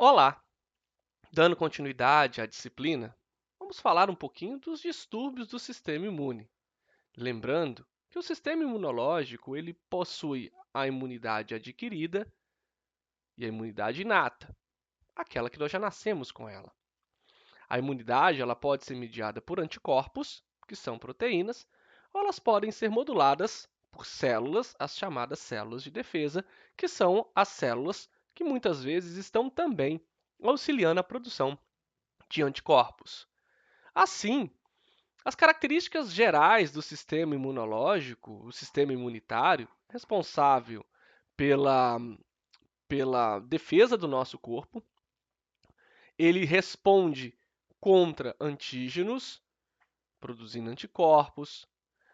Olá! Dando continuidade à disciplina, vamos falar um pouquinho dos distúrbios do sistema imune. Lembrando que o sistema imunológico ele possui a imunidade adquirida e a imunidade inata, aquela que nós já nascemos com ela. A imunidade ela pode ser mediada por anticorpos, que são proteínas, ou elas podem ser moduladas por células, as chamadas células de defesa, que são as células que muitas vezes estão também auxiliando a produção de anticorpos. Assim, as características gerais do sistema imunológico, o sistema imunitário, responsável pela, pela defesa do nosso corpo, ele responde contra antígenos, produzindo anticorpos.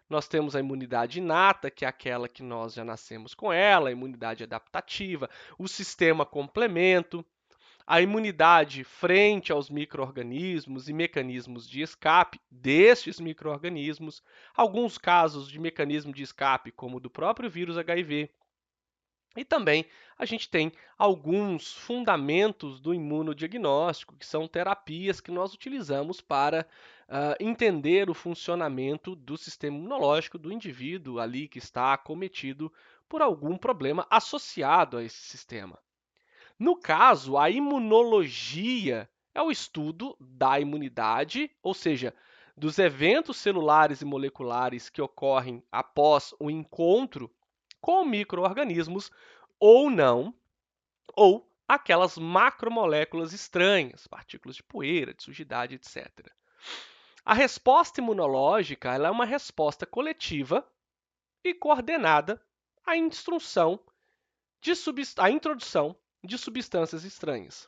Nós temos a imunidade inata, que é aquela que nós já nascemos com ela, a imunidade adaptativa, o sistema complemento, a imunidade frente aos micro-organismos e mecanismos de escape destes micro-organismos, alguns casos de mecanismo de escape, como o do próprio vírus HIV. E também a gente tem alguns fundamentos do imunodiagnóstico, que são terapias que nós utilizamos para entender o funcionamento do sistema imunológico do indivíduo ali que está acometido por algum problema associado a esse sistema. No caso, a imunologia é o estudo da imunidade, ou seja, dos eventos celulares e moleculares que ocorrem após o encontro com micro-organismos ou não, ou aquelas macromoléculas estranhas, partículas de poeira, de sujidade, etc. A resposta imunológica ela é uma resposta coletiva e coordenada à instrução à introdução de substâncias estranhas.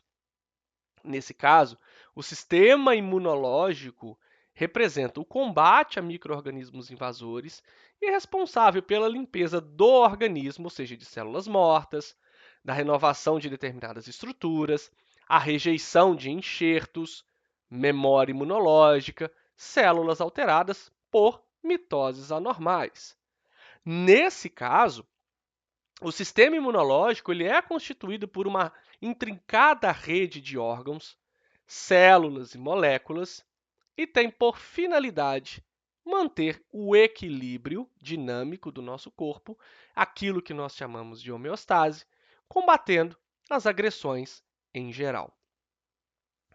Nesse caso, o sistema imunológico representa o combate a micro-organismos invasores e é responsável pela limpeza do organismo, ou seja, de células mortas, da renovação de determinadas estruturas, a rejeição de enxertos, memória imunológica, células alteradas por mitoses anormais. Nesse caso, o sistema imunológico ele é constituído por uma intrincada rede de órgãos, células e moléculas e tem por finalidade manter o equilíbrio dinâmico do nosso corpo, aquilo que nós chamamos de homeostase, combatendo as agressões em geral.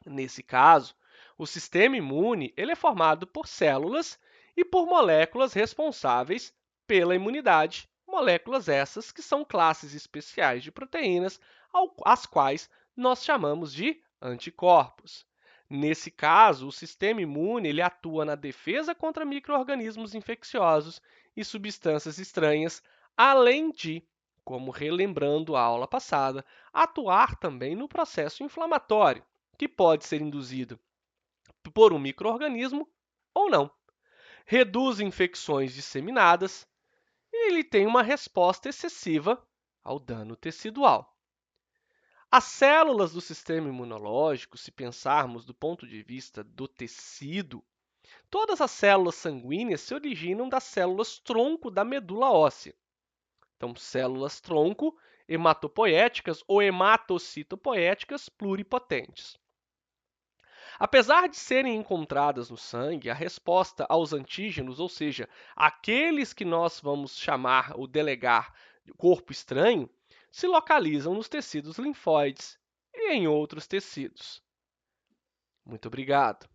Nesse caso, o sistema imune ele é formado por células e por moléculas responsáveis pela imunidade, moléculas essas que são classes especiais de proteínas, as quais nós chamamos de anticorpos. Nesse caso, o sistema imune ele atua na defesa contra micro-organismos infecciosos e substâncias estranhas, além de, como relembrando a aula passada, atuar também no processo inflamatório, que pode ser induzido por um micro-organismo ou não. Reduz infecções disseminadas e ele tem uma resposta excessiva ao dano tecidual. As células do sistema imunológico, se pensarmos do ponto de vista do tecido, todas as células sanguíneas se originam das células tronco da medula óssea. Então, células tronco hematopoéticas ou hematocitopoéticas pluripotentes. Apesar de serem encontradas no sangue, a resposta aos antígenos, ou seja, aqueles que nós vamos chamar ou delegar de corpo estranho, se localizam nos tecidos linfóides e em outros tecidos. Muito obrigado.